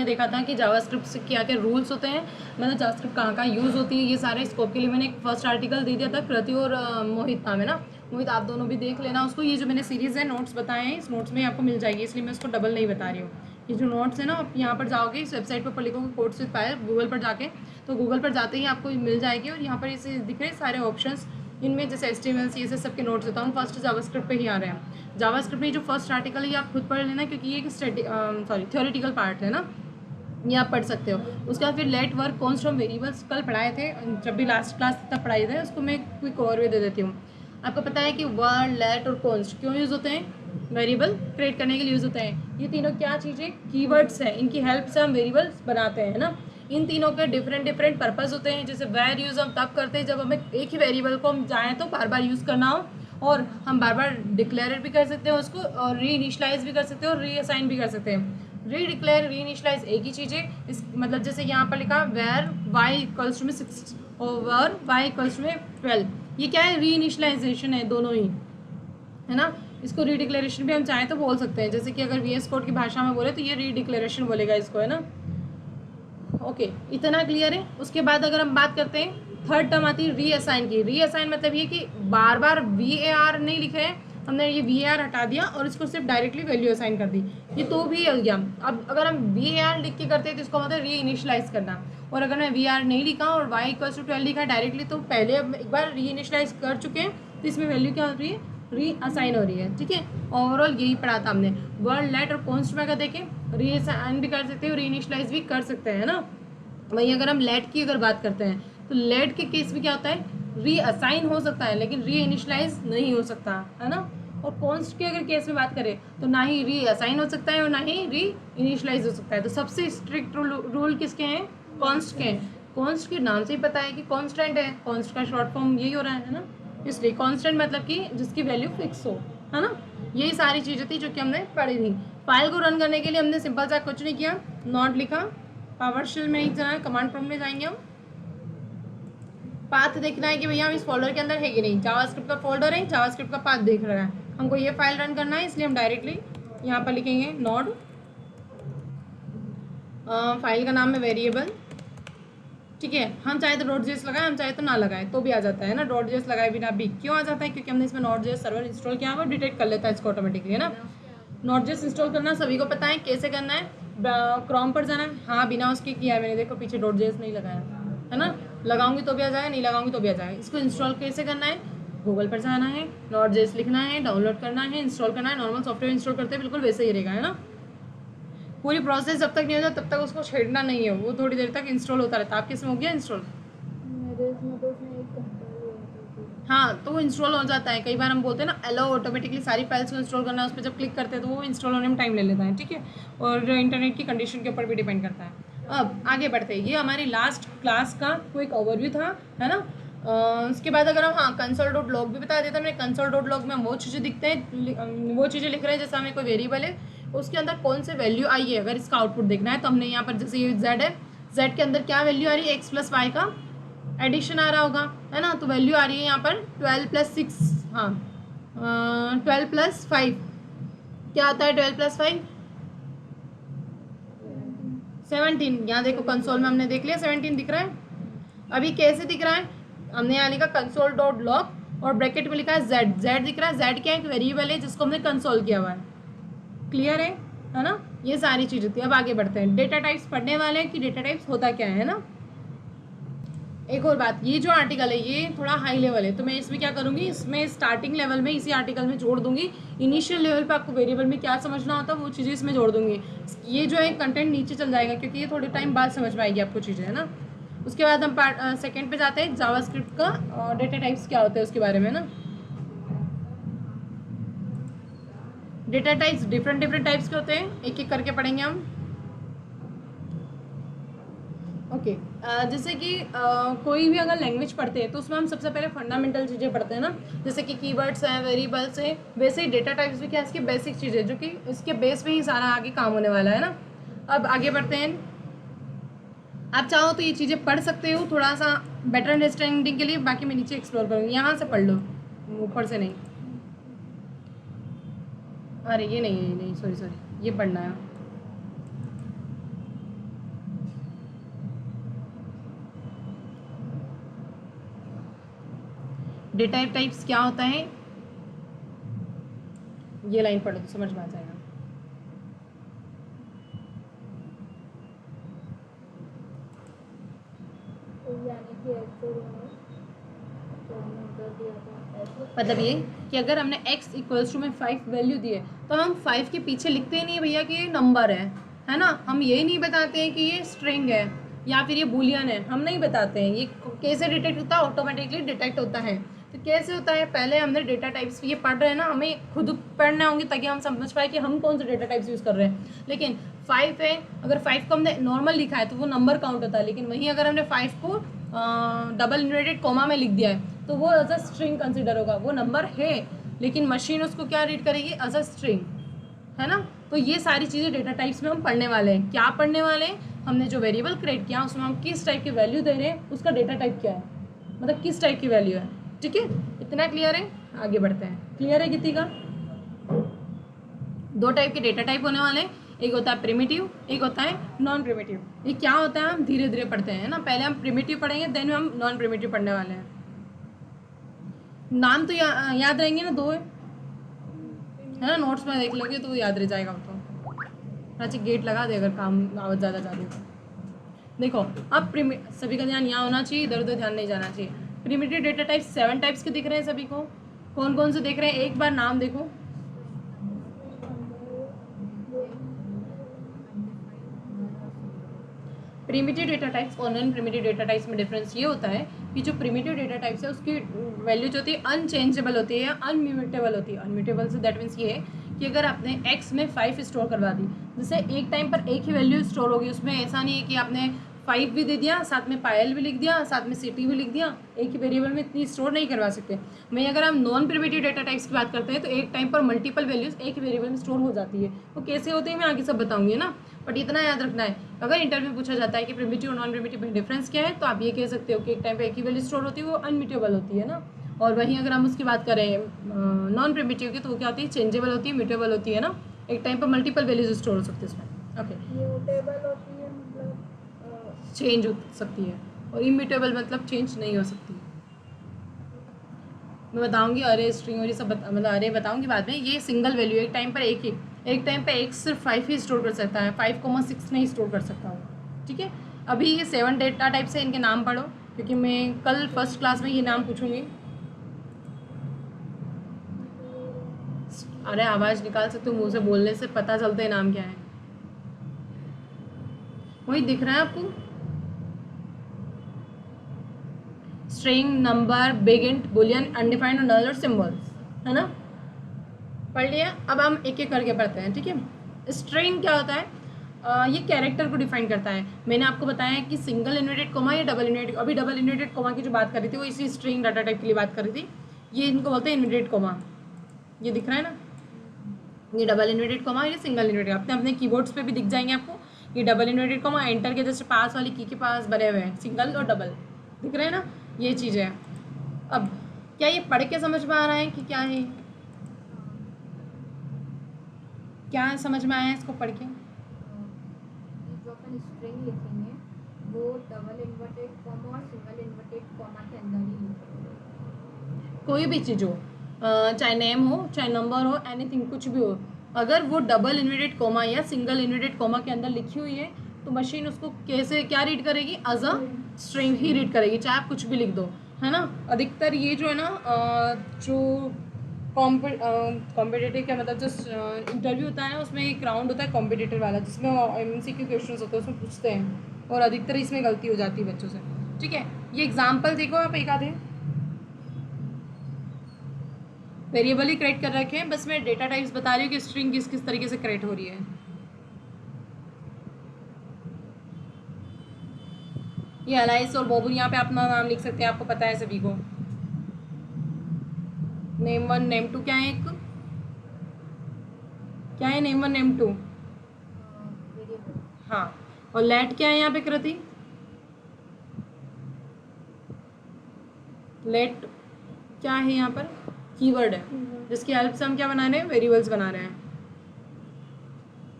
देखा था कि जावास्क्रिप्ट से क्या क्या रूल्स होते हैं, मतलब जावास्क्रिप्ट कहाँ कहाँ यूज़ होती है, ये सारे स्कोप के लिए मैंने एक फर्स्ट आर्टिकल दे दिया था। कृति और मोहित नाम है ना, मोहित, आप दोनों भी देख लेना उसको। ये जो मैंने सीरीज़ है नोट्स बताए हैं, इस नोट्स में आपको मिल जाएगी, इसलिए मैं उसको डबल नहीं बता रही हूँ। ये जो नोट्स है ना, आप यहाँ पर जाओगे, इस वेबसाइट पर लिखोगे कोर्स विद पायल गूगल पर जाके, तो गूगल पर जाते ही आपको मिल जाएगी। और यहाँ पर इसे दिख रहे हैं सारे ऑप्शंस, इनमें जैसे HTML CSS सबके नोट्स देता हूँ। फर्स्ट जावास्क्रिप्ट पे ही आ रहे हैं। जावास्क्रिप्ट में जो फर्स्ट आर्टिकल है ये आप खुद पढ़ लेना, क्योंकि ये एक थ्योरेटिकल पार्ट है ना, ये आप पढ़ सकते हो। उसके बाद फिर let var const from variables कल पढ़ाए थे, जब भी लास्ट क्लास तक पढ़ाए थे, उसको मैं क्विक ओवरव्यू दे देती हूँ। आपको पता है कि वर, लेट और कॉन्स्ट क्यों यूज़ होते हैं? वेरिएबल क्रिएट करने के लिए यूज़ होते हैं। ये तीनों क्या चीज़ें? कीवर्ड्स हैं, इनकी हेल्प से हम वेरिएबल्स बनाते हैं ना। इन तीनों के डिफरेंट पर्पस होते हैं। जैसे वेर यूज़ हम तब करते हैं जब हमें एक ही वेरिएबल को हम चाहें तो बार बार यूज़ करना हो, और हम बार बार डिक्लेयर भी कर सकते हैं उसको, और री इनिशलाइज भी कर सकते हैं, और री असाइन भी कर सकते हैं। री डिक्लेयर, री इनिशलाइज एक ही चीज़ है। इस मतलब जैसे यहाँ पर लिखा वेर वाई इक्वल्स टू में 6 और वर वाई इक्वल्स में 12, ये क्या है? री इनिशलाइजेशन है, दोनों ही है ना। इसको री डिक्लेरेशन भी हम चाहें तो बोल सकते हैं। जैसे कि अगर VS कोड की भाषा में बोले तो ये री डिक्लेरेशन बोलेगा इसको, है ना। ओके, इतना क्लियर है। उसके बाद अगर हम बात करते हैं, थर्ड टर्म आती है री असाइन की। री असाइन मतलब ये कि बार बार VAR नहीं लिखे है, हमने ये VAR हटा दिया और इसको सिर्फ डायरेक्टली वैल्यू असाइन कर दी, ये तो भी हो गया। अब अगर हम VAR लिख के करते हैं तो इसको मतलब री इनिशलाइज करना। और अगर मैं VAR नहीं लिखा और y = 12 लिखा डायरेक्टली, तो पहले एक बार री इनिशलाइज कर चुके हैं, तो इसमें वैल्यू क्या हो रही है? री असाइन हो रही है। ठीक है, ओवरऑल यही पढ़ा था हमने। वर्ड, लेट और कॉन्स्ट में अगर देखें, री असाइन भी कर सकते हैं और री इनिशलाइज भी कर सकते हैं ना। वहीं अगर हम लेट की अगर बात करते हैं, तो लेट के केस में क्या होता है? री असाइन हो सकता है लेकिन री इनिशलाइज नहीं हो सकता, है ना। और कॉन्स्ट के अगर केस में बात करें तो ना ही री असाइन हो सकता है और ना ही री इनिशलाइज हो सकता है। तो सबसे स्ट्रिक्ट रूल किसके हैं? कॉन्स्ट के हैं। कॉन्स्ट के नाम से ही पता है कि कॉन्स्टेंट है, कॉन्स्ट का शॉर्ट फॉर्म यही हो रहा है ना। इसलिए कॉन्स्टेंट मतलब कि जिसकी वैल्यू फिक्स हो, है ना। यही सारी चीज़ें थी जो कि हमने पढ़ी थी। फाइल को रन करने के लिए हमने सिंपल सा कुछ नहीं किया, नॉट लिखा, पावर शेल में नहीं जाना, कमांड प्रॉम्प्ट में जाएंगे हम। पाथ देखना है कि भैया हम इस फोल्डर के अंदर है कि नहीं। जावास्क्रिप्ट का फोल्डर है, जावास्क्रिप्ट का पाथ देख रहा है, हमको ये फाइल रन करना है, इसलिए हम डायरेक्टली यहाँ पर लिखेंगे नोड, फाइल का नाम है वेरिएबल। ठीक है, हम चाहे तो .js लगाए, हम चाहे तो ना लगाए तो भी आ जाता है ना। .js लगाए बिना भी क्यों आ जाता है? क्योंकि हमने इसमें .js सर्वर इंस्टॉल किया हुआ, डिटेक्ट कर लेता है इसको ऑटोमेटिकली, है ना। .js इंस्टॉल करना सभी को पता है, कैसे करना है? क्रोम पर जाना है, हाँ बिना उसके किया है मैंने, देखो पीछे .js नहीं लगाया, है ना। लगाऊंगी तो भी आ जाएगा, नहीं लगाऊंगी तो भी आ जाएगा। इसको इंस्टॉल कैसे करना है? गूगल पर जाना है, .js लिखना है, डाउनलोड करना है, इंस्टॉल करना है। नॉर्मल सॉफ्टवेयर इंस्टॉल करते हैं बिल्कुल वैसे ही रहेगा, है ना। पूरी प्रोसेस जब तक नहीं हो जाए तब तक उसको छेड़ना नहीं है, वो थोड़ी देर तक इंस्टॉल होता रहता है। आपके इसमें हो गया इंस्टॉल? हाँ, तो वो इंस्टॉल हो जाता है। कई बार हम बोलते हैं ना अलाउ ऑटोमेटिकली सारी फाइल्स को इंस्टॉल करना है, उस पर जब क्लिक करते हैं तो वो इंस्टॉल होने में टाइम ले लेता है। ठीक है, और इंटरनेट की कंडीशन के ऊपर भी डिपेंड करता है। अब आगे बढ़ते हैं, ये हमारी लास्ट क्लास का क्विक ओवरव्यू था, है ना। उसके बाद अगर हम console.log भी बता देता, मैंने console.log में वो चीज़ें दिखते हैं, वो चीज़ें लिख रहे हैं। जैसे हमें कोई वेरिएबल है, उसके अंदर कौन से वैल्यू आई है, अगर इसका आउटपुट देखना है तो हमने यहाँ पर, जैसे ये z है, z के अंदर क्या वैल्यू आ रही है? x + y का एडिशन आ रहा होगा, है ना। तो वैल्यू आ रही है यहाँ पर 12 + 6, हाँ 12 + 5 क्या आता है? 12 + 5 17। यहाँ देखो कंसोल में हमने देख लिया 17 दिख रहा है। अभी कैसे दिख रहा है? हमने यहाँ लिखा console.log और ब्रैकेट में लिखा है z दिख रहा है। z क्या है? एक वेरिएबल है जिसको हमने कंसोल किया हुआ है। क्लियर है ना। ये सारी चीज़ें थी। अब आगे बढ़ते हैं, डेटा टाइप्स पढ़ने वाले हैं कि डेटा टाइप्स होता क्या है ना। एक और बात, ये जो आर्टिकल है ये थोड़ा हाई लेवल है, तो मैं इसमें क्या करूँगी, इसमें स्टार्टिंग लेवल में इसी आर्टिकल में जोड़ दूंगी। इनिशियल लेवल पे आपको वेरिएबल में क्या समझना होता है वो चीज़ें इसमें जोड़ दूंगी। ये जो है कंटेंट नीचे चल जाएगा क्योंकि ये थोड़े टाइम बाद समझ में आएगी आपको चीज़ें, है ना। उसके बाद हम पार्ट सेकेंड पे जाते हैं, जावास्क्रिप्ट का डेटा टाइप्स क्या होते हैं उसके बारे में ना। डेटा टाइप्स डिफरेंट टाइप्स के होते हैं, एक एक करके पढ़ेंगे हम। ओके, जैसे कि कोई भी अगर लैंग्वेज पढ़ते हैं तो उसमें हम सबसे पहले फंडामेंटल चीज़ें पढ़ते हैं ना, जैसे कि कीवर्ड्स हैं, वेरिएबल्स हैं। वैसे ही डेटा टाइप्स भी क्या है, इसकी बेसिक चीज़ें जो कि इसके बेस पे ही सारा आगे काम होने वाला है ना। अब आगे बढ़ते हैं, आप चाहो तो ये चीज़ें पढ़ सकते हो थोड़ा सा बेटर अंडरस्टैंडिंग के लिए, बाकी मैं नीचे एक्सप्लोर करूँगी, यहाँ से पढ़ लो, ऊपर से नहीं। अरे ये नहीं सॉरी ये पढ़ना है। डेटा टाइप्स क्या होता है, ये लाइन पढ़ो तो समझ में आ जाएगा। मतलब ये कि अगर हमने x इक्वल्स टू में 5 वैल्यू दिए तो हम 5 के पीछे लिखते ही नहीं भैया कि ये नंबर है ना। हम ये नहीं बताते हैं कि ये स्ट्रिंग है या फिर ये बुलियन है, हम नहीं बताते हैं। ये कैसे डिटेक्ट होता है, ऑटोमेटिकली डिटेक्ट होता है। तो कैसे होता है, पहले हमने डेटा टाइप्स ये पढ़ रहे हैं ना, हमें खुद पढ़ना होंगे ताकि हम समझ पाए कि हम कौन से डेटा टाइप्स यूज़ कर रहे हैं। लेकिन 5 है, अगर 5 को हमने नॉर्मल लिखा है तो वो नंबर काउंट होता है, लेकिन वहीं अगर हमने 5 को डबल इन्वर्टेड कॉमा में लिख दिया है तो वो एज अ स्ट्रिंग कंसिडर होगा। वो नंबर है लेकिन मशीन उसको क्या रीड करेगी, एज अ स्ट्रिंग, है ना। तो ये सारी चीज़ें डेटा टाइप्स में हम पढ़ने वाले हैं। क्या पढ़ने वाले हैं, हमने जो वेरिएबल क्रिएट किया उसमें हम किस टाइप की वैल्यू दे रहे हैं, उसका डेटा टाइप क्या है, मतलब किस टाइप की वैल्यू है। ठीक है, इतना क्लियर है, आगे बढ़ते हैं। क्लियर है कितनी का? 2 टाइप के डेटा टाइप होने वाले हैं, एक होता है प्रिमिटिव, एक होता है नॉन प्रिमिटिव। ये क्या होता है हम धीरे धीरे पढ़ते हैं ना, पहले हम प्रिमिटिव पढ़ेंगे देन हम नॉन प्रिमिटिव पढ़ने वाले हैं। नाम तो याद रहेंगे ना, 2 है ना, नोट्स में देख लोगे तो याद रह जाएगा। तो अच्छा गेट लगा दे अगर काम आवाज़ ज़्यादा जा रही हो। देखो अब सभी का ध्यान यहाँ होना चाहिए, इधर उधर ध्यान नहीं जाना चाहिए। प्रिमिटिव डेटा टाइप 7 टाइप्स के दिख रहे हैं सभी को। कौन कौन से दिख रहे हैं, एक बार नाम देखो। प्रिमिटिव डेटा टाइप्स और नॉन प्रिमिटिव डेटा टाइप्स में डिफरेंस ये होता है कि जो प्रिमिटिव डेटा टाइप्स है उसकी वैल्यू जो होती है अनचेंजेबल होती है या अनम्यूटेबल होती है। अनम्यूटेबल से दैट मीन्स ये है कि अगर आपने x में 5 स्टोर करवा दी, जैसे एक टाइम पर एक ही वैल्यू स्टोर होगी, उसमें ऐसा नहीं है कि आपने 5 भी दे दिया, साथ में पायल भी लिख दिया, साथ में सिटी भी लिख दिया। एक ही वेरिएबल में इतनी स्टोर नहीं करवा सकते। वहीं अगर हम नॉन प्रिमिटिव डेटा टाइप्स की बात करते हैं तो एक टाइम पर मल्टीपल वैल्यूज एक ही वेरिएबल में स्टोर हो जाती है। वो कैसे होती है मैं आगे सब बताऊंगी ना, बट इतना याद रखना है अगर इंटरव्यू पूछा जाता है कि प्रिमिटिव और नॉन प्रिमिटिव में डिफरेंस क्या है, तो आप ये कह सकते हो कि एक टाइम पर एक ही वैल्यू स्टोर होती है, वो अनम्यूटेबल होती है ना। और वहीं अगर हम उसकी बात करें नॉन प्रिमिटिव की, तो वो क्या होती है, चेंजेबल होती है, म्यूटेबल होती है ना। एक टाइम पर मल्टीपल वैल्यूज स्टोर हो सकती है उसमें। ओके, म्यूटेबल होती है मतलब चेंज हो सकती है, और इम्यूटेबल मतलब चेंज नहीं हो सकती। मैं बताऊंगी अरे स्ट्रिंग और ये सब मतलब अरे बताऊंगी बाद में। ये सिंगल वैल्यू, एक टाइम पर एक टाइम पर एक सिर्फ 5 ही स्टोर कर सकता है, 5,6 नहीं स्टोर कर सकता वो। ठीक है, अभी ये 7 डेटा टाइप से इनके नाम पढ़ो, क्योंकि मैं कल फर्स्ट क्लास में ये नाम पूछूंगी। अरे आवाज़ निकाल सकते हो, मुँह से बोलने से पता चलता है नाम क्या है। वही दिख रहा है आपको, string, number, big int, Boolean, undefined और नल और सिंबल्स, है ना। पढ़ लिया। अब हम एक एक करके पढ़ते हैं। ठीक है, स्ट्रिंग क्या होता है, ये कैरेक्टर को डिफाइन करता है। मैंने आपको बताया है कि सिंगल इन्वर्टेड कोमा या डबल इन्वर्टेड, अभी डबल इन्वर्टेड कोमा की जो बात कर रही थी वो इसी स्ट्रिंग डाटा टाइप के लिए बात कर रही थी। ये इनको बोलते हैं इन्वर्टेड कोमा, ये दिख रहा है ना, ये डबल इन्वर्टेड कोमा, ये सिंगल इन्वर्टेड। अपने अपने कीबोर्ड्स पे भी दिख जाएंगे आपको। ये डबल इन्वर्टेड कोमा एंटर के जैसे पास वाली की के पास बने हुए हैं, सिंगल और डबल दिख रहे हैं ना, ये चीज़ है। अब क्या ये पढ़ के समझ में आ रहा है कि क्या है, क्या समझ में आया इसको पढ़ के? जो अपन स्ट्रिंग लिखेंगे वो डबल इन्वर्टेड कॉमा और सिंगल इन्वर्टेड कॉमा के अंदर ही लिखेंगे। कोई भी चीज़ हो, चाहे नेम हो, चाहे नंबर हो, एनीथिंग, कुछ भी हो, अगर वो डबल इन्वर्टेड कॉमा या सिंगल इन्वर्टेड कॉमा के अंदर लिखी हुई है तो मशीन उसको कैसे क्या रीड करेगी, एज अ स्ट्रिंग ही रीड करेगी, चाहे आप कुछ भी लिख दो, है ना। अधिकतर ये जो है ना जो कॉम्पिटिटिव क्या मतलब जो इंटरव्यू होता है ना, उसमें एक राउंड होता है कॉम्पिटिटिव वाला, जिसमें MCQ क्वेश्चंस होते हैं, उसमें पूछते हैं, और अधिकतर इसमें गलती हो जाती है बच्चों से। ठीक है, ये एग्जाम्पल देखो आप एक आधे, वेरिएबल ही क्रिएट कर रखे हैं, बस मैं डेटा टाइप्स बता रही हूँ कि स्ट्रिंग किस किस तरीके से क्रिएट हो रही है। ये अलाइस और बॉबू, यहाँ पे अपना नाम लिख सकते हैं, आपको पता है सभी को। नेम 1 नेम 2 क्या है, एक क्या है नेम 1 नेम 2, हाँ। और लेट क्या है यहाँ पे कृति, लेट क्या है यहाँ पर, कीवर्ड है जिसकी हेल्प से हम क्या बना रहे हैं, वेरिएबल्स बना रहे हैं।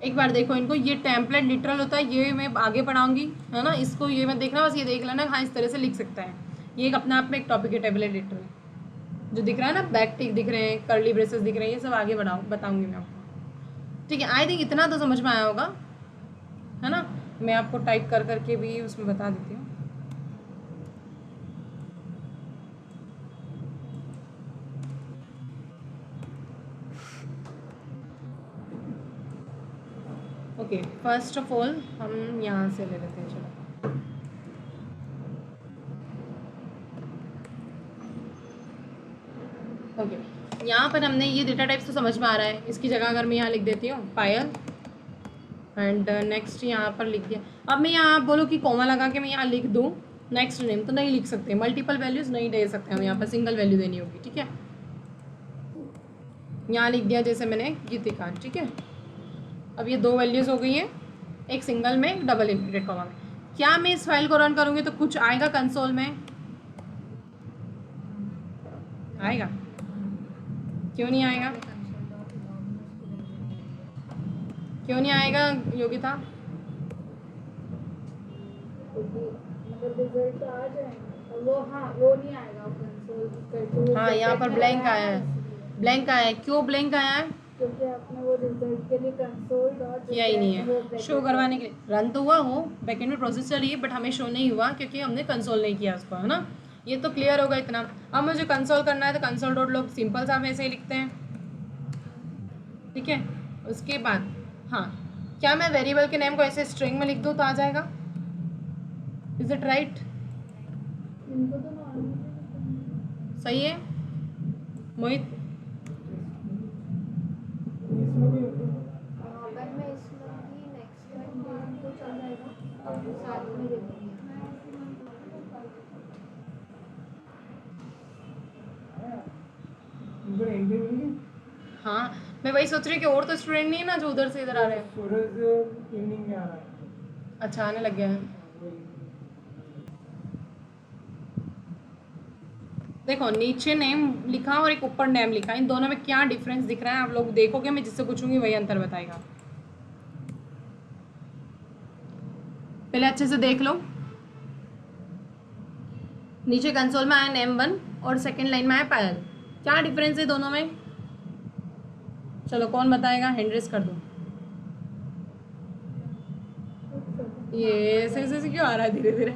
एक बार देखो इनको, ये टेम्पलेट लिटरल होता है, ये मैं आगे पढ़ाऊंगी, है ना। इसको ये मत देखना, बस ये देख लेना, हाँ इस तरह से लिख सकता है। ये एक अपने आप में एक टॉपिक है, टेबल लिटरल। जो दिख रहा है ना, बैक टिक दिख रहे हैं, कर्ली ब्रेसेस दिख रहे हैं, ये सब आगे बताऊंगी मैं आपको। ठीक है, आई थिंक इतना तो समझ में आया होगा, है ना। मैं आपको टाइप कर करके भी उसमें बता देती हूँ। ओके, फर्स्ट ऑफ ऑल हम यहाँ से ले लेते हैं, चलो। ओके, यहाँ पर हमने ये डेटा टाइप्स तो समझ में आ रहा है। इसकी जगह अगर मैं यहाँ लिख देती हूँ पायल, एंड नेक्स्ट यहाँ पर लिख दिया। अब मैं यहाँ बोलो कि कॉमा लगा के मैं यहाँ लिख दूँ नेक्स्ट नेम, तो नहीं लिख सकते, मल्टीपल वैल्यूज़ नहीं दे सकते हम, यहाँ पर सिंगल वैल्यू देनी होगी। ठीक है, यहाँ लिख दिया जैसे मैंने गीतिका। ठीक है, अब ये 2 वैल्यूज़ हो गई हैं, एक सिंगल में, एक डबल इन्वर्टेड कॉमा में। क्या मैं इस फाइल को रन करूँगी तो कुछ आएगा कंसोल में? आएगा? क्यों नहीं आएगा? क्यों नहीं आएगा योगिता? मतलब रिजल्ट आ जाएगा वो, हाँ वो नहीं आएगा कंसोल करके। हाँ, यहाँ पर ब्लैंक आया है, ब्लैंक आया है। क्यों ब्लैंक आया है? क्योंकि आपने वो रिजल्ट के लिए कंसोल डॉट किया ही नहीं है, शो करवाने के लिए। रन तो हुआ हो, बैकएंड में प्रोसेस चल रही है, बट हमें शो नहीं हुआ क्योंकि हमने कंसोल नहीं किया उसको, है ना। ये तो क्लियर होगा इतना। अब मुझे कंसोल करना है तो कंसोल डॉट लॉग सिंपल सा वैसे ही लिखते हैं। ठीक है, उसके बाद हाँ, क्या मैं वेरिएबल के नेम को ऐसे स्ट्रिंग में लिख दूँ तो आ जाएगा? Is it right? इनको तो नॉर्मल सही है मोहित? अगर मैं इसमें भी नेक्स्ट टाइम देखूँ तो चल जाएगा और साथ में देखूँगी। हाँ, मैं वही सोच रही हूँ कि और तो स्टूडेंट नहीं है ना जो उधर से इधर आ रहे हैं। सूरज इवनिंग में आ रहा है। अच्छा, आने लग गया है। देखो, नीचे नेम लिखा और एक ऊपर नेम लिखा, इन दोनों में क्या डिफरेंस दिख रहा है आप लोग देखोगे, मैं जिससे पूछूंगी वही अंतर बताएगा। पहले अच्छे से देख लो, नीचे कंसोल में आया नेम 1 और सेकंड लाइन में आया पायल। क्या डिफरेंस है दोनों में? चलो कौन बताएगा, हैंड रेस कर दो। ये ऐसे ऐसे क्यों आ रहा है धीरे धीरे?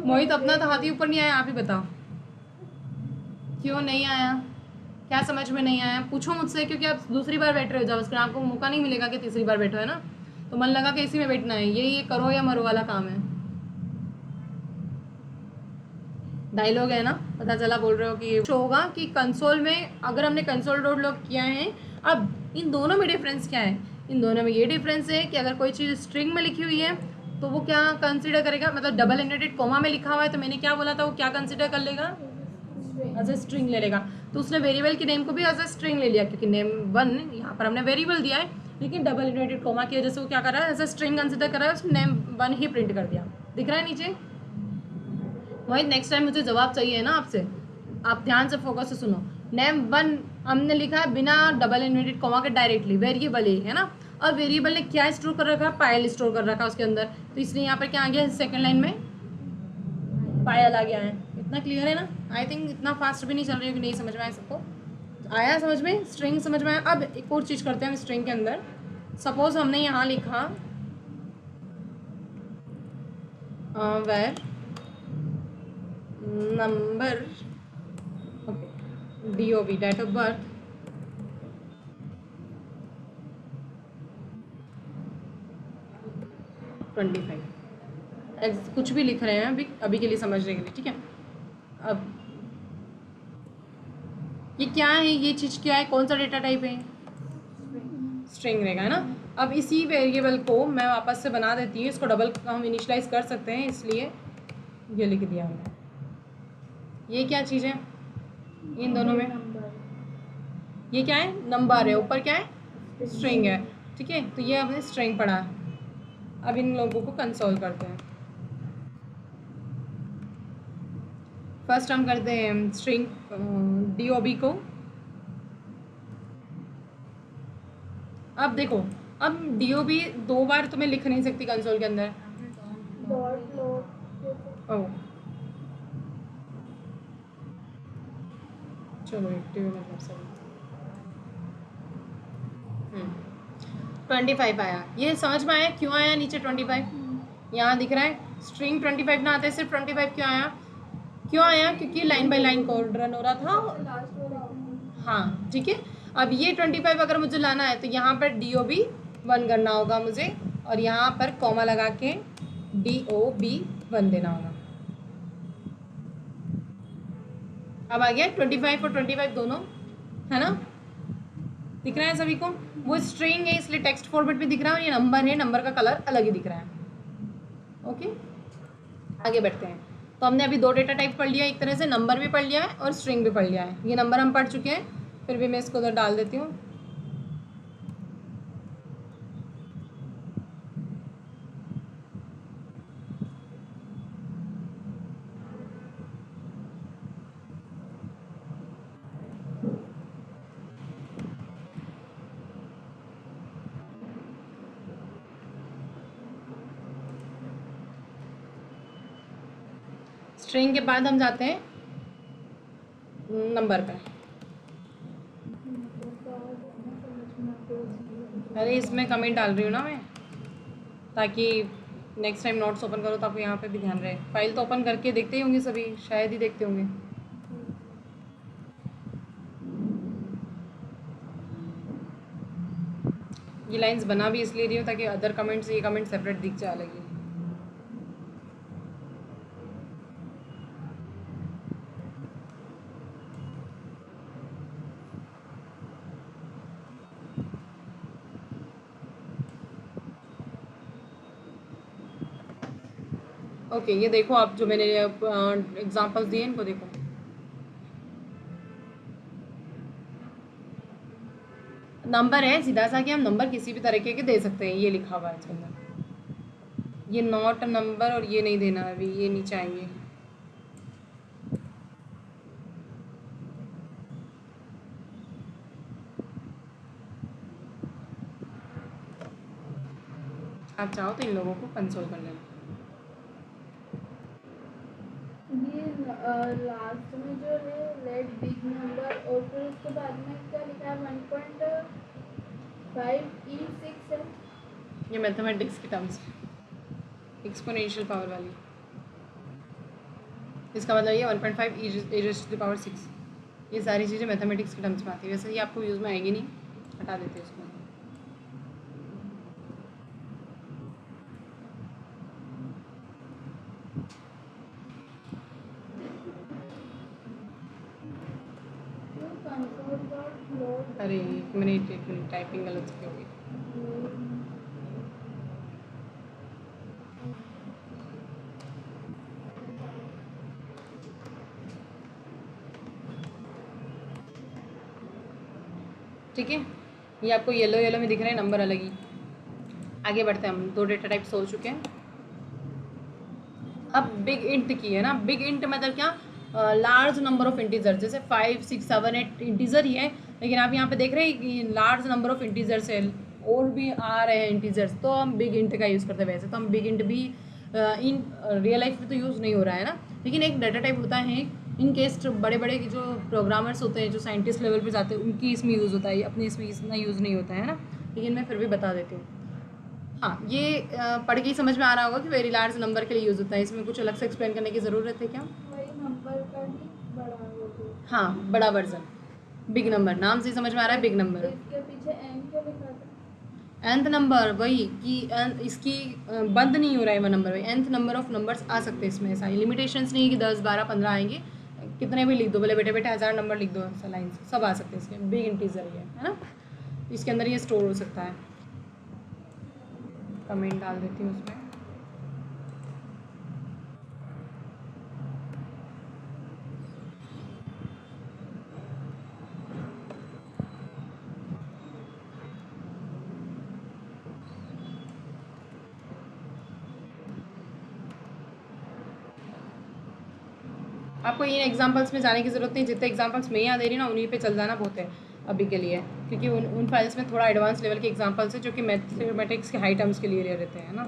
मोहित अपना तो हाथ ही ऊपर नहीं आया, आप ही बताओ क्यों नहीं आया, क्या समझ में नहीं आया? पूछो मुझसे, क्योंकि आप दूसरी बार बैठ रहे हो जावास्क्रिप्ट, आपको मौका नहीं मिलेगा कि तीसरी बार बैठो, है ना। तो मन लगा कि इसी में बैठना है, ये करो या मरो वाला काम है। डायलॉग है ना, पता चला बोल रहे हो कि शो होगा कि कंसोल में अगर हमने कंसोल डॉट लॉग किया है। अब इन दोनों में डिफरेंस क्या है? इन दोनों में ये डिफरेंस है कि अगर कोई चीज़ स्ट्रिंग में लिखी हुई है तो वो क्या कंसिडर करेगा, मतलब डबल इन्वर्टेड कॉमा में लिखा हुआ है तो मैंने क्या बोला था, वो क्या कंसिडर कर लेगा? एज ए स्ट्रिंग ले लेगा। तो उसने वेरिएबल के नेम को भी एज ए स्ट्रिंग ले लिया, क्योंकि नेम 1 यहाँ पर हमने वेरिएबल दिया है, लेकिन डबल इन्वर्टेड कॉमा की वजह से वो क्या कर रहा है, एज ए स्ट्रिंग कंसिडर कर रहा है, उसने नेम 1 ही प्रिंट कर दिया। दिख रहा है नीचे? मोहित, नेक्स्ट टाइम मुझे जवाब चाहिए है ना आपसे, आप ध्यान से फोकस से सुनो। नेम 1 हमने लिखा है बिना डबल इन्वर्टेड कॉमा के, डायरेक्टली वेरिएबल है ना। और वेरिएबल ने क्या स्टोर कर रखा है? पायल स्टोर कर रखा है उसके अंदर, तो इसलिए यहाँ पर क्या आ गया, सेकंड लाइन में पायल आ गया है। इतना क्लियर है ना? आई थिंक इतना फास्ट भी नहीं चल रही है कि नहीं समझ में आया सबको। आया समझ में? स्ट्रिंग समझ में आया? अब एक और चीज़ करते हैं हम स्ट्रिंग के अंदर। सपोज हमने यहाँ लिखा var number, okay, DOB date of birth, कुछ भी लिख रहे हैं अभी के लिए समझने के लिए, ठीक है। अब ये क्या है, ये चीज़ क्या है, कौन सा डेटा टाइप है? स्ट्रिंग रहेगा, है ना। अब इसी वेरिएबल को मैं वापस से बना देती हूँ, इसको डबल हम इनिशियलाइज कर सकते हैं, इसलिए ये लिख दिया हमने। ये क्या चीज़ है इन दोनों में? ये क्या है? नंबर है, ऊपर क्या है? स्ट्रिंग है, ठीक है। तो ये हमने स्ट्रिंग पढ़ा। अब इन लोगों को कंसोल करते हैं। फर्स्ट हम करते हैं स्ट्रिंग DOB को। अब देखो, अब DOB 2 बार तो मैं लिख नहीं सकती कंसोल के अंदर। ओह, चलो 80 में मतलब सही। 25 आया। ये समझ में आया क्यों आया नीचे 25? यहाँ दिख रहा है स्ट्रिंग 25 ना आते सिर्फ 25 क्यों आया? क्यों आया? क्योंकि line by line code run हो रहा था। लास्ट वाला हाँ ठीक है। अब ये 25 अगर मुझे लाना है तो यहाँ पर DOB 1 करना होगा मुझे, और यहाँ पर कॉमा लगा के DOB 1 देना होगा। अब आ गया 25 और 25 दोनों, है ना? दिख रहा है सभी को? वो स्ट्रिंग है इसलिए टेक्स्ट फॉर्मेट में दिख रहा है, और ये नंबर है, नंबर का कलर अलग ही दिख रहा है। ओके, आगे बढ़ते हैं। तो हमने अभी 2 डेटा टाइप पढ़ लिया, एक तरह से नंबर भी पढ़ लिया है और स्ट्रिंग भी पढ़ लिया है। ये नंबर हम पढ़ चुके हैं, फिर भी मैं इसको उधर डाल देती हूँ। स्ट्रिंग के बाद हम जाते हैं नंबर पे। अरे इसमें कमेंट डाल रही हूँ ना मैं, ताकि नेक्स्ट टाइम नोट्स ओपन करो तो आपको यहाँ पे भी ध्यान रहे। फाइल तो ओपन करके देखते ही होंगे सभी, शायद ही देखते होंगे। ये लाइंस बना भी इसलिए रही हूँ ताकि अदर कमेंट से ये कमेंट सेपरेट दिख जाए अलग ही। ओके, ये देखो आप जो मैंने एग्जांपल्स दिए इनको देखो। नंबर है सीधा सा कि हम नंबर किसी भी तरीके के दे सकते हैं, ये लिखा हुआ है इसके अंदर। ये नॉट नंबर और ये नहीं देना अभी, ये नहीं चाहिए। आप चाहो तो इन लोगों को कंसोल कर लेना। ये लास्ट में जो है लेट बिग नंबर, और फिर उसके बाद में क्या लिखा है 1.5 E6 है। ये मैथमेटिक्स की टर्म्स एक्सपोनेंशियल पावर वाली, इसका मतलब ये 1.5 e⁻⁶। ये सारी चीज़ें मैथमेटिक्स की टर्म्स में आती है। वैसे ये आपको यूज़ में आएगी नहीं, हटा देते हैं इसको। अरे एक मिनट टाइपिंग गलत की होगी। ठीक है, ये आपको येलो येलो में दिख रहे हैं नंबर अलग ही। आगे बढ़ते हैं हम, 2 डेटा टाइप्स हो चुके हैं। अब बिग इंट की है ना। बिग इंट मतलब क्या? लार्ज नंबर ऑफ इंटीजर, जैसे 5 6 7 8 इंटीजर ही है, लेकिन आप यहाँ पे देख रहे हैं कि लार्ज नंबर ऑफ इंटीजर्स है और भी आ रहे हैं इंटीजर्स, तो हम बिग इंट का यूज़ करते हैं। वैसे तो हम बिग इंट भी इन रियल लाइफ में तो यूज़ नहीं हो रहा है ना, लेकिन एक डाटा टाइप होता है इन केस बड़े बड़े जो प्रोग्रामर्स होते हैं, जो साइंटिस्ट लेवल पे जाते हैं, उनकी इसमें यूज़ होता है। अपने इसमें इतना यूज़ नहीं होता है ना, लेकिन मैं फिर भी बता देती हूँ। हाँ, ये पढ़ के ही समझ में आ रहा होगा कि वेरी लार्ज नंबर के लिए यूज़ होता है। इसमें कुछ अलग से एक्सप्लेन करने की ज़रूरत है क्या? वही नंबर का ही बड़ा हो। हाँ, बड़ा वर्जन बिग नंबर, नाम से समझ में आ रहा है बिग नंबर। इसके पीछे एन क्यों लिखा था? nth नंबर, वही कि इसकी बंद नहीं हो रहा है वो नंबर, वही nth नंबर ऑफ नंबर्स आ सकते हैं इसमें। ऐसा लिमिटेशंस नहीं है कि 10 12 15 आएंगे, कितने भी लिख दो, बोले बेटे बेटे 1000 नंबर लिख दो, ऐसा लाइन सब आ सकते हैं इसमें। बिग इंटीजर है ना, इसके अंदर ये स्टोर हो सकता है। कमेंट डाल देती हूँ उसमें। आपको इन एग्जांपल्स में जाने की ज़रूरत नहीं, जितने एग्जांपल्स मैं यहाँ दे रही ना उन्हीं पे चल जाना बहुत है अभी के लिए, क्योंकि उन फाइल्स में थोड़ा एडवांस लेवल के एग्जांपल्स है जो कि मैथमेटिक्स के हाई टर्म्स के लिए रहते हैं ना।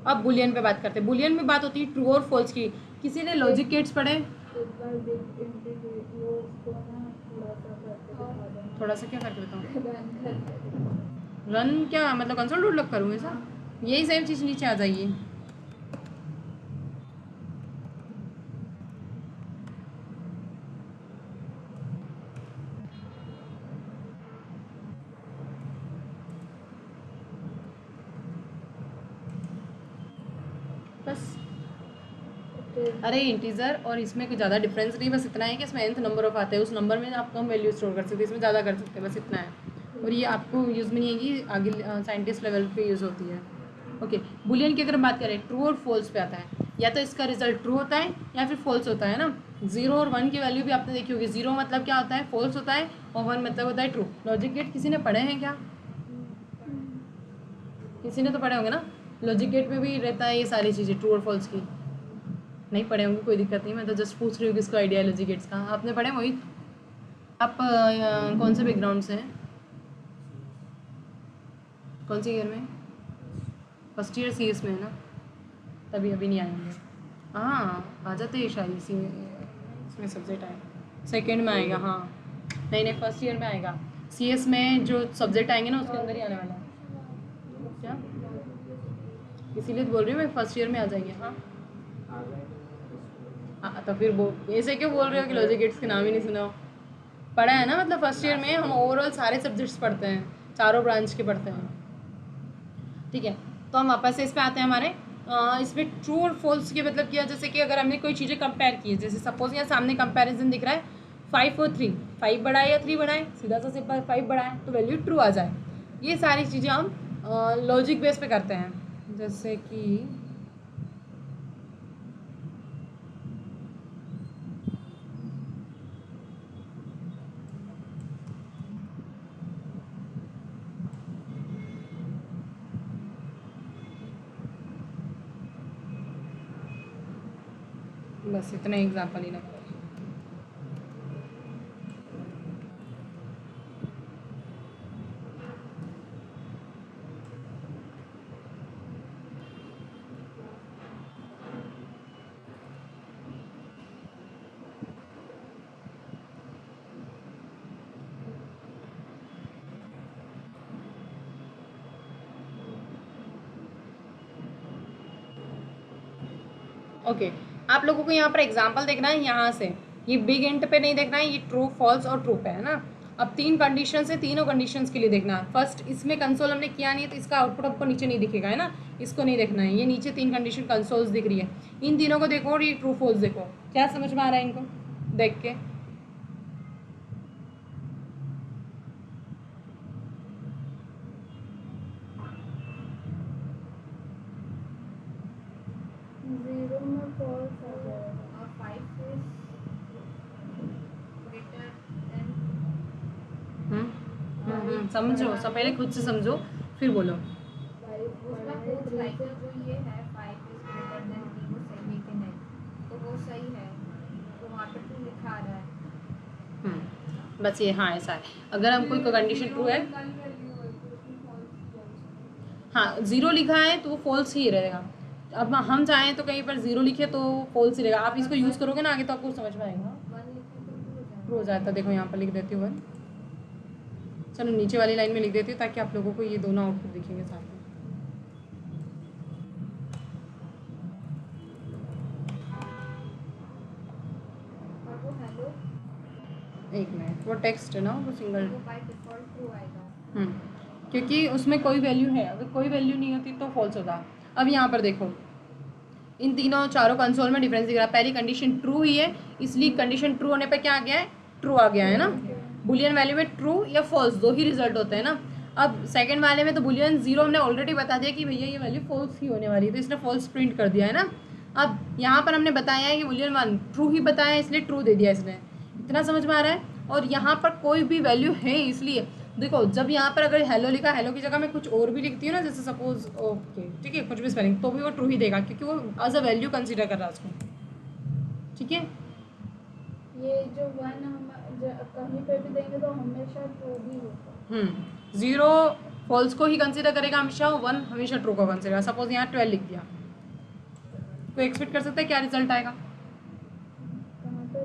अब बुलियन पे बात करते हैं। बुलियन में बात होती है ट्रू और फॉल्स की। किसी ने लॉजिक गेट्स पढ़े? एक बार बिग इंटीग्रेट वो उसको ना थोड़ा सा करके दिखा देना, थोड़ा सा क्या करके बताऊँ? रन करके दिखा। रन क्या मतलब कंसोल डॉट लॉग करूँ ऐसा? यही सेम चीज़ नीचे आ जाइए। बस। अरे इंटीजर और इसमें कोई ज़्यादा डिफरेंस नहीं, बस इतना है कि इसमें nth नंबर ऑफ आता है, उस नंबर में आप कम वैल्यू स्टोर कर सकते हैं, इसमें ज़्यादा कर सकते हैं, बस इतना है। और ये आपको यूज़ में नहीं है कि आगे साइंटिस्ट लेवल पे यूज़ होती है। ओके, बुलियन की अगर हम बात करें ट्रू और फॉल्स पे आता है, या तो इसका रिजल्ट ट्रू होता है या फिर फॉल्स होता है ना। 0 और 1 की वैल्यू भी आपने देखी होगी, 0 मतलब क्या होता है, फॉल्स होता है, और 1 मतलब होता है ट्रू। लॉजिक गेट किसी ने पढ़े हैं क्या? किसी ने तो पढ़े होंगे ना। लॉजिक गेट में भी रहता है ये सारी चीज़ें ट्रू और फॉल्स की। नहीं पढ़े होंगे कोई दिक्कत नहीं, मैं तो जस्ट पूछ रही हूँ किसको आइडिया लॉजिक गेट्स का। आपने पढ़े मोहित? आप कौन से बैकग्राउंड से हैं? कौन सी ईयर में? फर्स्ट ईयर CS में है ना, तभी अभी नहीं आएंगे। हाँ आ जाते हैं शायद इसी इसमें सब्जेक्ट आएगा, सेकेंड में आएगा। हाँ नहीं फर्स्ट ईयर में आएगा। CS में जो सब्जेक्ट आएंगे ना उसके अंदर ही आने वाला है। क्या? इसीलिए तो बोल रही हूँ मैं, फर्स्ट ईयर में आ जाएंगे। हाँ हाँ तो फिर वो ऐसे क्यों बोल रहे हो कि लॉजिक गेट्स के नाम ही नहीं सुना हो? पढ़ा है ना, मतलब फर्स्ट ईयर में हम ओवरऑल सारे सब्जेक्ट्स पढ़ते हैं, चारों ब्रांच के पढ़ते हैं। ठीक है, तो हम वापस से इस पे आते हैं हमारे इसमें ट्रू और फॉल्स के मतलब किया, जैसे कि अगर हमने कोई चीज़ें कंपेयर की है, जैसे सपोज यहाँ सामने कंपैरिजन दिख रहा है 5 और 3, 5 बड़ा है या 3 बड़ा है, सीधा सा सिंपल 5 बड़ा है तो वैल्यू ट्रू आ जाए। ये सारी चीज़ें हम लॉजिक बेस पे करते हैं, जैसे कि बस इतना एग्जाम्पल ही लगा। ओके, आप लोगों को यहाँ पर एग्जाम्पल देखना है, यहाँ से ये बिग इंट पे नहीं देखना है, ये ट्रू फॉल्स और ट्रू पे है ना। अब 3 कंडीशन है, तीनों कंडीशंस के लिए देखना है। फर्स्ट इसमें कंसोल हमने किया नहीं है तो इसका आउटपुट आपको नीचे नहीं दिखेगा है ना, इसको नहीं देखना है। ये नीचे 3 कंडीशन कंसोल्स दिख रही है, इन तीनों को देखो और ये ट्रू फॉल्स देखो, क्या समझ में आ रहा है इनको देख के? जीरो में फॉल्स आ जाएगा और 5 इज ग्रेटर देन समझो, सब पहले खुद से समझो फिर बोलो। उसका कोड राइटर जो ये है 5 इज ग्रेटर देन 3 वो सही है कि नहीं, तो वो सही है, तो वहाँ पे ट्रू लिखा आ रहा है। बस ये, हाँ ऐसा है। अगर हम कोई कंडीशन ट्रू है, हाँ 0 लिखा है तो वो फॉल्स ही रहेगा। अब हम चाहें तो कहीं पर 0 लिखे तो फॉल्स ही रहेगा। आप इसको यूज़ करोगे ना आगे तो आपको समझ में आएगा, 1 लिखे तो ट्रू हो जाता है। देखो यहाँ पर लिख देती हूँ 1, चलो नीचे वाली लाइन में लिख देती हूँ ताकि आप लोगों को ये दोनों आउटपुट दिखेंगे साथ में। और वो हेलो एक मिनट, वो टेक्स्ट है ना, वो सिंगल, वो बाय डिफॉल्ट ट्रू आएगा। क्योंकि उसमें कोई वैल्यू है, अगर कोई वैल्यू नहीं होती तो फॉल्स होता। अब यहाँ पर देखो इन तीनों चारों कंसोल में डिफरेंस दिख रहा है। पहली कंडीशन ट्रू ही है, इसलिए कंडीशन ट्रू होने पे क्या आ गया है, ट्रू आ गया है ना। बुलियन वैल्यू में ट्रू या फॉल्स दो ही रिजल्ट होते हैं ना। अब सेकंड वाले में तो बुलियन 0 हमने ऑलरेडी बता दिया कि भैया ये वैल्यू फॉल्स ही होने वाली है, तो इसने फॉल्स प्रिंट कर दिया है ना। अब यहाँ पर हमने बताया है कि बुलियन 1 ट्रू ही बताया, इसलिए ट्रू दे दिया इसने। इतना समझ में आ रहा है? और यहाँ पर कोई भी वैल्यू है, इसलिए देखो जब यहाँ पर अगर हेलो लिखा, हेलो की जगह मैं कुछ और भी लिखती हूँ ना, जैसे सपोज ओके ठीक है, कुछ भी स्पेलिंग, तो भी वो ट्रू ही देगा क्योंकि वो एज अ वैल्यू कंसीडर कर रहा है उसको। ठीक है, ये जो 1 हम कहीं पे भी देंगे तो हमेशा ट्रू ही होगा। 0 फॉल्स को ही कंसीडर करेगा हमेशा, 1 हमेशा ट्रू को कंसीडर करेगा। सपोज यहाँ 12 लिख दिया, कोई एक्सपेक्ट कर सकता है क्या रिजल्ट आएगा? कहाँ पे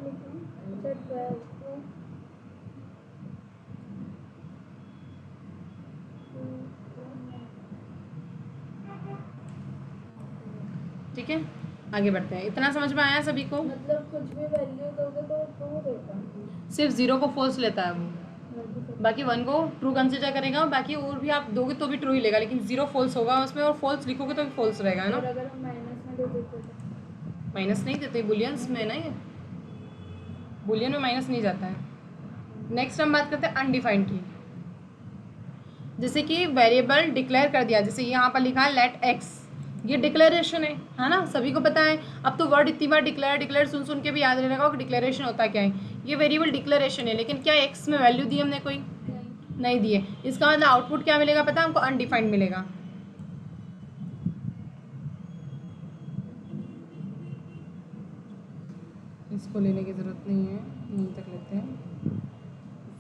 ठीक है, आगे बढ़ते हैं। इतना समझ में आया सभी को? मतलब कुछ भी वैल्यू दोगे तो ट्रू देगा। सिर्फ 0 को फॉल्स लेता है वो, बाकी 1 को ट्रू कंसिडर करेगा, बाकी और भी आप दोगे तो भी ट्रू ही लेगा, लेकिन 0 फॉल्स होगा उसमें, और फॉल्स लिखोगे तो भी फॉल्स रहेगा, है और ना। अगर हम माइनस में दे देते तो माइनस नहीं देते बुलियंस में, नहीं बुलियन में माइनस नहीं जाता है। नेक्स्ट हम बात करते हैं अनडिफाइंड की। जैसे कि वेरिएबल डिक्लेयर कर दिया, जैसे यहाँ पर लिखा है लेट एक्स, ये डिक्लेरेशन है ना, सभी को पता है। अब तो वर्ड इतनी बार डिक्लेयर सुन सुन के भी याद रहेगा कि डिक्लेरेशन होता क्या है। ये वेरिएबल डिक्लेरेशन है, लेकिन क्या एक्स में वैल्यू दी हमने कोई? नहीं दिए। इसका मतलब आउटपुट क्या मिलेगा पता है हमको? अनडिफाइंड मिलेगा। इसको लेने की ज़रूरत नहीं है, यहीं तक लेते हैं।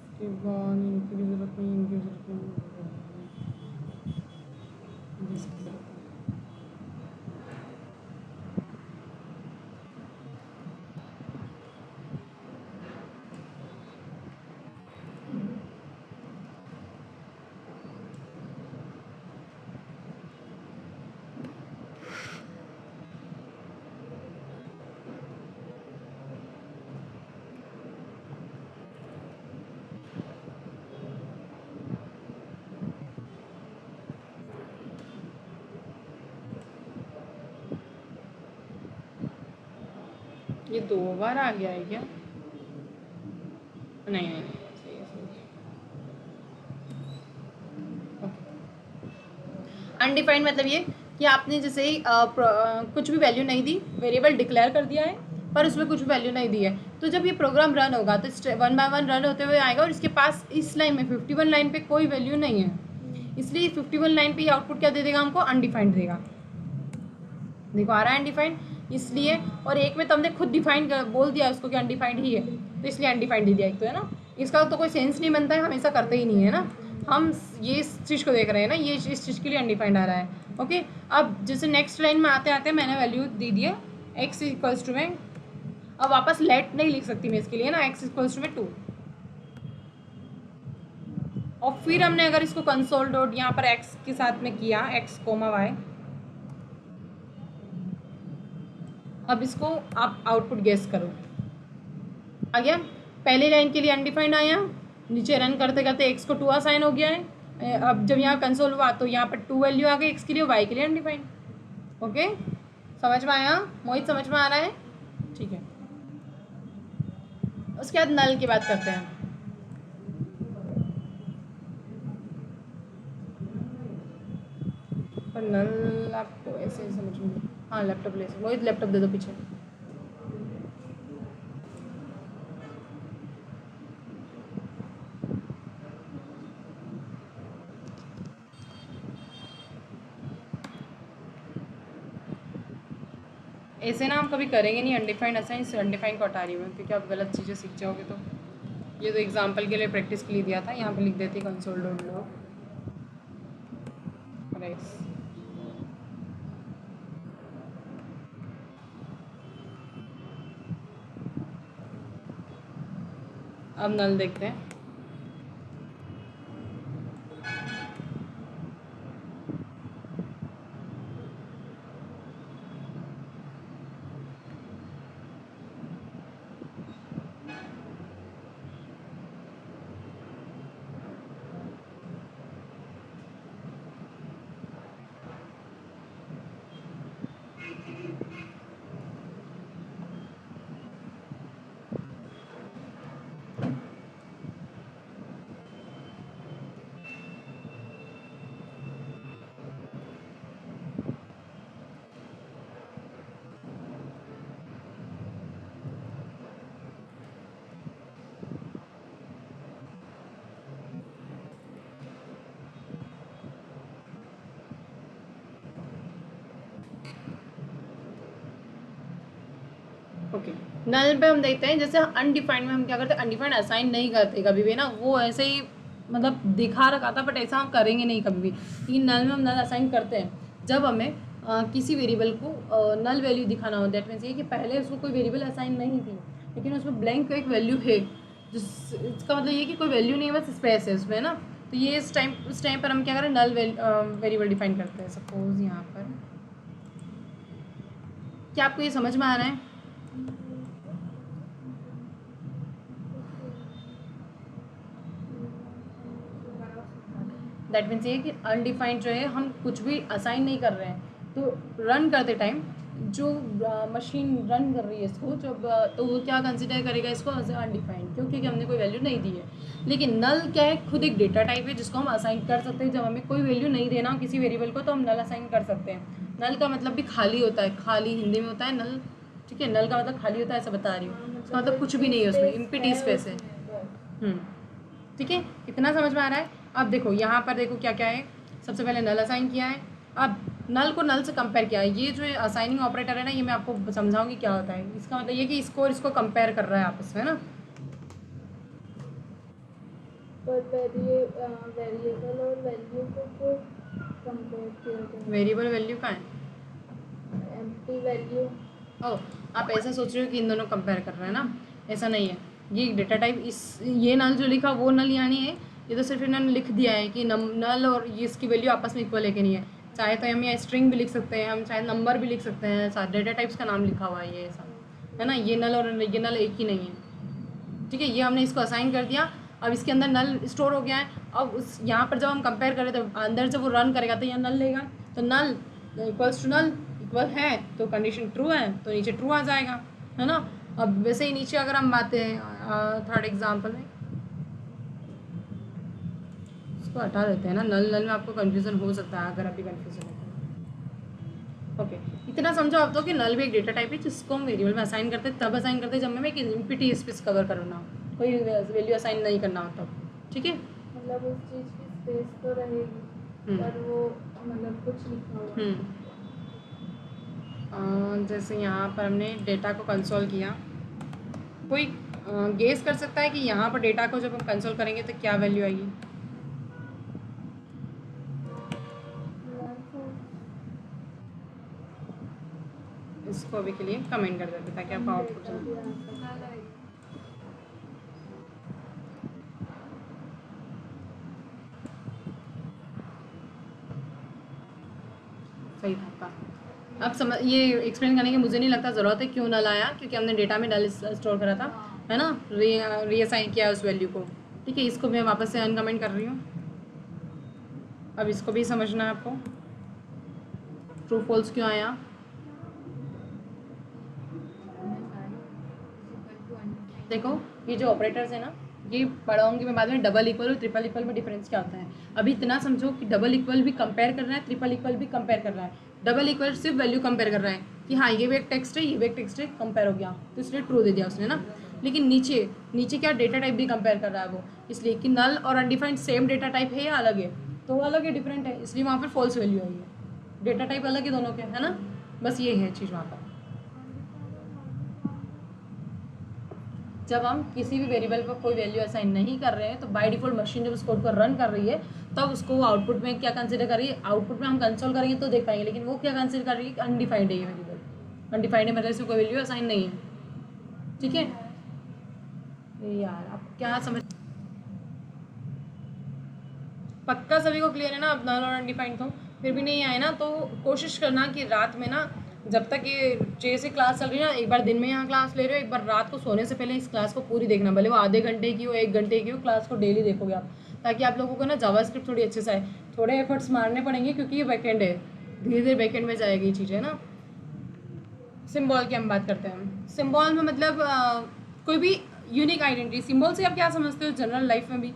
इसके बाद इनकी भी ज़रूरत नहीं, इनकी भी ज़रूरत नहीं, इसकी ज़रूरत है। ये 2 बार आ गया है क्या? नहीं नहीं, सही है, सही है। अनडिफाइंड मतलब ये कि आपने जैसे ही कुछ भी वैल्यू नहीं दी, वेरिएबल डिक्लेयर कर दिया है पर उसमें कुछ वैल्यू नहीं दी है, तो जब ये प्रोग्राम रन होगा तो 1 बाय 1 रन होते हुए आएगा, और इसके पास इस लाइन में 51 लाइन पे कोई वैल्यू नहीं है, इसलिए 51 लाइन पे ये आउटपुट क्या दे देगा हमको? अनडिफाइंड देगा। देखो आ रहा है अनडिफाइंड, इसलिए। और एक में तो हमने खुद डिफाइन बोल दिया उसको कि अनडिफाइंड ही है, तो इसलिए अनडिफाइंड दे दिया एक तो, है ना। इसका तो कोई सेंस नहीं बनता है, हमेशा करते ही नहीं है ना, हम ये इस चीज़ को देख रहे हैं ना, ये इस चीज़ के लिए अनडिफाइंड आ रहा है। ओके, अब जैसे नेक्स्ट लाइन में आते आते मैंने वैल्यू दे दी है एक्स इक्वल्स टू में, अब वापस लेट नहीं लिख सकती मैं इसके लिए ना, एक्स इक्वल्स टू में 2, और फिर हमने अगर इसको कंसोल डॉट यहाँ पर एक्स के साथ में किया, एक्स कोमा वाई, अब इसको आप आउटपुट गेस करो। आ गया? पहली लाइन के लिए अनडिफाइंड आया, नीचे रन करते करते एक्स को 2 असाइन हो गया है, अब जब यहाँ कंसोल हुआ तो यहाँ पर 2 वैल्यू आ गई एक्स के लिए, वाई के लिए अनडिफाइंड। ओके, समझ में आया? मोहित समझ में आ रहा है? ठीक है। उसके बाद नल की बात करते हैं। पर नल आपको ऐसे समझ में, हाँ लैपटॉप ले, मोहित लैपटॉप दे दो पीछे। ऐसे ना हम कभी करेंगे नहीं अनडिफाइंड असाइन, से अनडिफाइंड को हटा रही हूँ क्योंकि आप गलत चीज़ें सीख जाओगे। तो ये तो एग्जांपल के लिए प्रैक्टिस के लिए दिया था, यहाँ पे लिख देती कंसोल डॉट लॉग राइस। अब नल देखते हैं। ओके, नल पे हम देखते हैं, जैसे अनडिफाइंड में हम क्या करते हैं, अनडिफाइंड असाइन नहीं करते कभी भी ना, वो ऐसे ही मतलब दिखा रखा था, बट ऐसा हम करेंगे नहीं कभी भी। लेकिन नल में हम नल असाइन करते हैं जब हमें किसी वेरिएबल को नल वैल्यू दिखाना हो। दैट मीन्स ये कि पहले उसको कोई वेरिएबल असाइन नहीं थी, लेकिन उसमें ब्लैंक एक वैल्यू है, इसका मतलब ये कि कोई वैल्यू नहीं है, बस स्पेस है उसमें ना। तो ये उस टाइम पर हम क्या करें, नल वेरिएबल डिफाइन करते हैं। सपोज यहाँ पर क्या आपको ये समझ में आ रहा है? दैट मीन्स ये कि अनडिफाइंड जो है हम कुछ भी असाइन नहीं कर रहे हैं, तो रन करते टाइम जो मशीन रन कर रही है इसको जब तो वो क्या कंसिडर करेगा इसको एज अनडिफाइंड, क्योंकि हमने कोई वैल्यू नहीं दी है। लेकिन नल क्या है, खुद एक डेटा टाइप है जिसको हम असाइन कर सकते हैं। जब हमें कोई वैल्यू नहीं देना किसी वेरिएबल को तो हम नल असाइन कर सकते हैं। नल का मतलब भी खाली होता है, खाली हिंदी में होता है नल, ठीक है। नल का मतलब खाली होता है, ऐसा बता रही हूँ। इसका मतलब कुछ भी नहीं है उसमें, एम्प्टी स्पेस है। ठीक है, इतना समझ में आ रहा है? अब देखो यहाँ पर देखो क्या क्या है। सबसे पहले नल असाइन किया है, अब नल को नल से कंपेयर किया है। ये जो असाइनिंग ऑपरेटर है ना, ये मैं आपको समझाऊंगी क्या होता है। इसका मतलब ये कि इसको और इसको कंपेयर कर रहा है आपस में ना। पर वेरिएबल और वैल्यू को कंपेयर किया जाए। वेरिएबल वैल्यू का है, एम्प्टी वैल्यू। ओ आप ऐसा सोच रहे हो कि इन दोनों कंपेयर कर रहे हैं ना, ऐसा नहीं है। ये डेटा टाइप इस ये नल जो लिखा वो नल यहाँ नहीं है, ये तो सिर्फ इन्होंने लिख दिया है कि नल और ये इसकी वैल्यू आपस में इक्वल है कि नहीं है। चाहे तो हम यहाँ स्ट्रिंग भी लिख सकते हैं, हम चाहे नंबर भी लिख सकते हैं, साथ डेटा टाइप्स का नाम लिखा हुआ है ये ऐसा है ना। ये नल और ये नल एक ही नहीं है, ठीक है। ये हमने इसको असाइन कर दिया, अब इसके अंदर नल स्टोर हो गया है। अब उस यहाँ पर जब हम कंपेयर करें तो अंदर जब वो रन करेगा तो यहाँ नल लेगा, तो नल इक्वल्स टू नल इक्वल है तो कंडीशन ट्रू है तो नीचे ट्रू आ जाएगा, है ना। अब वैसे ही नीचे अगर हम बातें थर्ड एग्जाम्पल में इसको हटा देते हैं ना, नल नल में आपको कन्फ्यूज़न हो सकता है अगर अभी कन्फ्यूज़न है। ओके, इतना समझो आप तो कि नल भी एक डेटा टाइप है जिसको हम वेरिएबल में असाइन करते हैं, तब असाइन करते हैं जब हमें एक एम्प्टी स्पेस कवर करना हो, कोई वैल्यू असाइन नहीं करना हो तब, ठीक है। मतलब उस चीज की स्पेस तो रहेगी पर वो मतलब कुछ लिखा हुआ जैसे यहाँ पर हमने डेटा को कंसोल किया, कोई गेस कर सकता है कि यहाँ पर डेटा को जब हम कंसोल करेंगे तो क्या वैल्यू आएगी? इसको अभी के लिए कमेंट कर देते ताकि आपको आउटपुट सही था। अब समझ ये एक्सप्लेन करने की मुझे नहीं लगता ज़रूरत है क्यों नल आया, क्योंकि हमने डेटा में नल स्टोर करा था, है ना, रीअसाइन किया उस वैल्यू को, ठीक है। इसको मैं वापस से अनकमेंट कर रही हूँ। अब इसको भी समझना है आपको, ट्रू फॉल्स क्यों आया। देखो ये जो ऑपरेटर्स है ना, ये पढ़ाऊंगी मैं बाद में, डबल इक्वल और ट्रिपल इक्वल में डिफरेंस क्या होता है। अभी इतना समझो कि डबल इक्वल भी कंपेयर कर रहा है, ट्रिपल इक्वल भी कंपेयर कर रहा है। डबल इक्वल सिर्फ वैल्यू कंपेयर कर रहा है कि हाँ ये भी एक टेक्स्ट है ये भी एक टेक्स्ट है, कंपेयर हो गया तो इसलिए ट्रू दे दिया उसने ना। लेकिन नीचे नीचे क्या डेटा टाइप भी कंपेयर कर रहा है वो, इसलिए कि नल और अनडिफाइंड सेम डेटा टाइप है या अलग है, तो वो अलग है, डिफरेंट है, इसलिए वहाँ पर फॉल्स वैल्यू आई है। डेटा टाइप अलग है दोनों के, है ना, बस ये है चीज़ वहाँ पर। जब हम किसी भी वेरिएबल पर कोई वैल्यू असाइन नहीं कर रहे हैं तो बाय डिफॉल्ट मशीन जब उस कोड को रन कर रही है तब उसको आउटपुट में क्या कंसीडर कर रही है, आउटपुट में हम कंसोल करेंगे तो देख पाएंगे, लेकिन वो क्या कंसीडर कर रही है कि अनडिफाइंड है ये वेरिएबल, अनडिफाइंड है मतलब इसमें कोई वैल्यू असाइन नहीं है, ठीक है। यार आप क्या समझ, पक्का सभी को क्लियर है ना। अब नल और अनडिफाइंड तो फिर भी नहीं आए ना, तो कोशिश करना कि रात में ना जब तक ये 6 से क्लास चल रही है ना, एक बार दिन में यहाँ क्लास ले रहे हो, एक बार रात को सोने से पहले इस क्लास को पूरी देखना, भले वो आधे घंटे की हो 1 घंटे की हो, क्लास को डेली देखोगे आप, ताकि आप लोगों को ना जावास्क्रिप्ट थोड़ी अच्छे से आए। थोड़े एफर्ट्स मारने पड़ेंगे क्योंकि ये बैकएंड है, धीरे धीरे बैकएंड में जाएगी ये चीज़ें ना। सिम्बॉल की हम बात करते हैं। सिम्बॉल में मतलब कोई भी यूनिक आइडेंटिटी, सिम्बॉल से आप क्या समझते हो जनरल लाइफ में भी?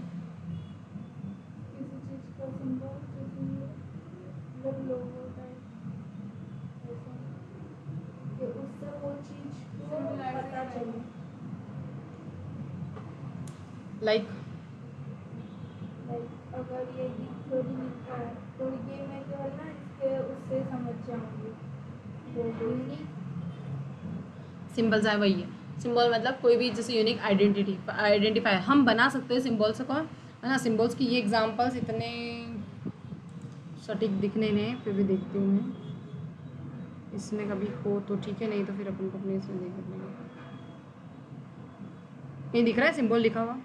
लाइक अगर ये थोड़ी लिखा है तो ये मैं जो है ना इसके उससे समझ जाऊंगी तो सिंबल्स है वही है। सिंबल मतलब कोई भी जैसे यूनिक आइडेंटिफायर हम बना सकते हैं सिंबल्स को, है ना। सिंबल्स की ये एग्जांपल्स इतने सटीक दिखने नहीं, फिर भी देखती हूँ मैं, इसमें कभी हो तो ठीक है, नहीं तो फिर अपन को अपने इसमें देख लेंगे। ये दिख रहा है सिंबल लिखा हुआ,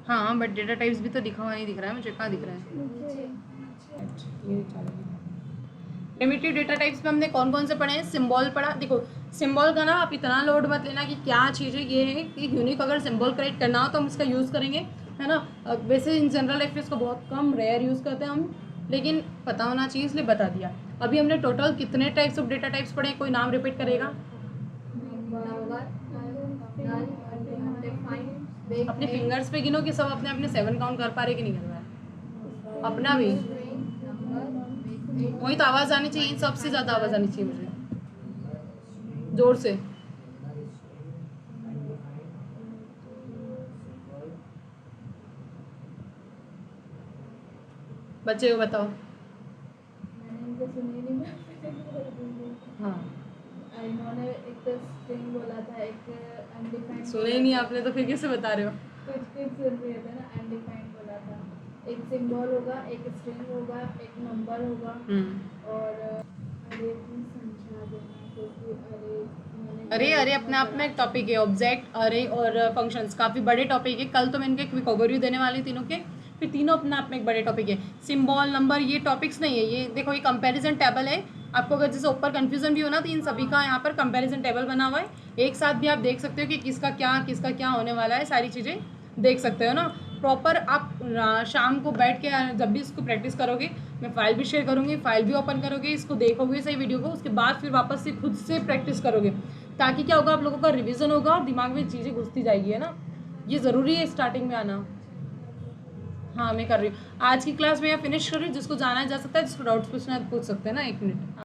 हाँ बट डेटा टाइप्स भी तो लिखा हुआ नहीं दिख रहा है मुझे, कहाँ दिख रहा है? प्रिमिटिव डेटा टाइप्स में हमने कौन कौन से पढ़े हैं? सिंबल पढ़ा। देखो सिंबल का ना आप इतना लोड मत लेना कि क्या चीज़ है। ये है कि यूनिक अगर सिंबल क्रिएट करना हो तो हम इसका यूज़ करेंगे, है ना। वैसे इन जनरल लाइफ में इसको बहुत कम रेयर यूज़ करते हैं हम, लेकिन पता होना चाहिए इसलिए बता दिया। अभी हमने टोटल कितने टाइप्स ऑफ डेटा टाइप्स पढ़े? कोई नाम रिपीट करेगा? अपने फिंगर्स पे गिनो कि सब अपने अपने 7 काउंट कर पा रहे कि नहीं कर पा रहे? अपना भी वही तो आवाज़ आनी चाहिए, सबसे ज़्यादा आवाज़ आनी चाहिए मुझे, जोर से। बच्चे को बताओ। हाँ इन्होंने एक तो स्ट्रिंग बोला था, एक अनडिफाइंड सुने ही नहीं आपने तो फिर कैसे बता रहे हो? कुछ सुन रहे थे ना। अनडिफाइंड बोला था, एक सिंबल होगा, एक स्ट्रिंग होगा, एक नंबर होगा और अरे प्लीज समझा देना क्योंकि अरे अरे अपने आप में एक टॉपिक है, ऑब्जेक्ट, अरे और फंक्शंस, काफ़ी बड़े टॉपिक है। कल तो मैं इनके क्विक ओवरव्यू देने वाली तीनों के, फिर तीनों अपने आप में एक बड़े टॉपिक है। सिंबल, नंबर, ये टॉपिक्स नहीं है। ये देखो ये कंपैरिजन टेबल है। आपको अगर जैसे ऊपर कन्फ्यूजन भी हो ना तो इन सभी का यहाँ पर कंपैरिजन टेबल बना हुआ है। एक साथ भी आप देख सकते हो कि किसका क्या होने वाला है, सारी चीज़ें देख सकते हो ना प्रॉपर। आप शाम को बैठ के जब भी इसको प्रैक्टिस करोगे, मैं फाइल भी शेयर करूँगी, फाइल भी ओपन करोगे, इसको देखोगे सही वीडियो को, उसके बाद फिर वापस से खुद से प्रैक्टिस करोगे, ताकि क्या होगा, आप लोगों का रिवीजन होगा और दिमाग में चीज़ें घुसती जाएगी, है ना। ये ज़रूरी है स्टार्टिंग में आना। हाँ मैं कर रही हूँ। आज की क्लास में यहाँ फिनिश कर रही हूँ। जिसको जाना है जा सकता है, जिसको डाउट्स पूछना है पूछ सकते हैं ना। 1 मिनट।